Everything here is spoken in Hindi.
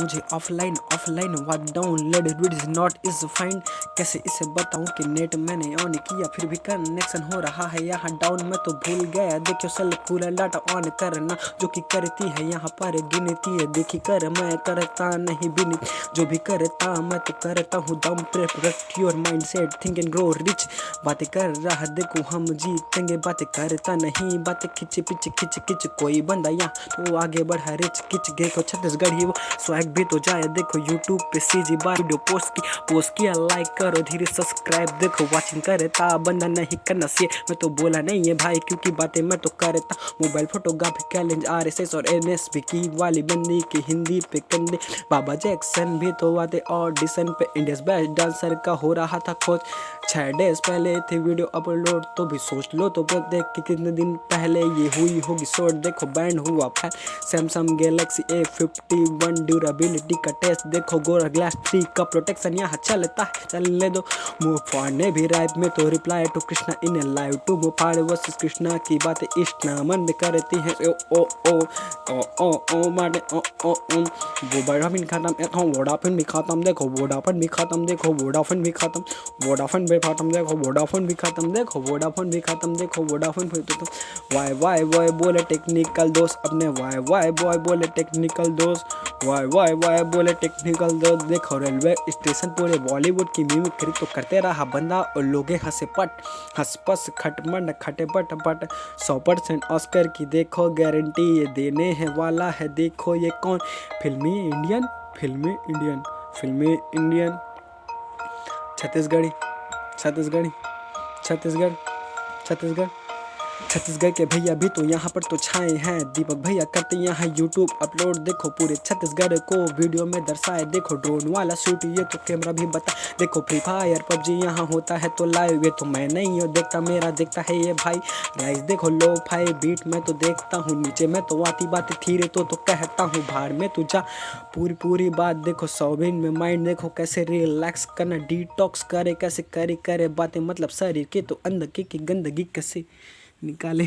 मुझे offline what download it is not is fine. कैसे इसे बताऊं कि नेट मैंने ऑन किया फिर भी कनेक्शन हो रहा है यहाँ डाउन। मैं तो भूल गया देखियो सेल पूरा डाटा ऑन करना जो कि करती है यहाँ पर गिनती है। देखी कर मैं करता नहीं बिन जो भी करता मैं तो करता हूँ दम protect your mind set think and grow rich. बातें कर रहा देखो हम जीतेंगे बातें करता नहीं बातें खिंच पिच खिंच कोई बंदा यहाँ तो आगे बढ़ा रिच किच देखो छत्तीसगढ़ ही वो स्वैग भी तो जाए देखो यूट्यूब पे सीजी बार वीडियो पोस्ट किया लाइक करो धीरे सब्सक्राइब देखो वाचिंग करता बंदा नहीं करना से मैं तो बोला नहीं है भाई क्योंकि बातें मैं तो करता। मोबाइल फोटोग्राफी चैलेंज RSS और NSB की वाली बंदी की हिंदी पे कंधे बाबा जैक्सन भी तो आते ऑडिशन पे इंडियस बेस्ट डांसर का हो रहा था खोज 6 डेज पहले थी वीडियो अपलोड तो भी सोच लो तो देख के कितने दिन पहले ये हुई होगी शॉर्ट। देखो बैंड हुआ fan Samsung Galaxy A51 durability का टेस्ट देखो गोरा ग्लास 3 का प्रोटेक्शन यहाँ चलता है चलने दो। मुँह फाड़ने भी राइट में तो reply to Krishna in live to मुँह फाड़े वर्सेस कृष्णा की बातें इष्टना मन में करती है ओ ओ ओ ओ ओ मारे ओ ओ ओ वो बड़ा भी खत्म वोडाफोन भी खत्म देखो वोडाफोन भी खत्म देखो वोडाफोन भी खत्म वोडाफोन भी खत्म देखो वोडाफोन भी खत्म देखो वोडाफोन भी खत्म देखो वोडाफोन भी खत्म। वाई वाई बोले टेक्निकल दोस्त अपने वाई बॉय बोले टेक्निकल दोस्त वाई बोले टेक्निकल दोस्त। देखो रेलवे स्टेशन पूरे बॉलीवुड की मिमिक्री तो करते रहा बंदा और लोगे हंसे पट हंस पस खट मंड खटे बट 100% ऑस्कर की देखो गारंटी ये देने है वाला है। देखो ये कौन फिल्मी इंडियन छत्तीसगढ़ के भैया भी तो यहाँ पर तो छाए हैं। दीपक भैया करते यहाँ यूट्यूब अपलोड देखो पूरे छत्तीसगढ़ को वीडियो में दर्शाए। देखो ड्रोन वाला शूट ये तो कैमरा भी बता। देखो फ्री फायर PUBG यहाँ होता है तो लाइव ये तो मैं नहीं हूँ देखता मेरा देखता है ये भाई राइस। देखो लो फाई बीट में तो देखता हूँ नीचे में तो आती बातें थीरे तो कहता हूँ भाड़ में तू जा पूरी बात। देखो सौबिन में माइंड देखो कैसे रिलैक्स करना डिटॉक्स करे कैसे करे बातें मतलब शरीर के तो अंदर की गंदगी कैसे निकाले।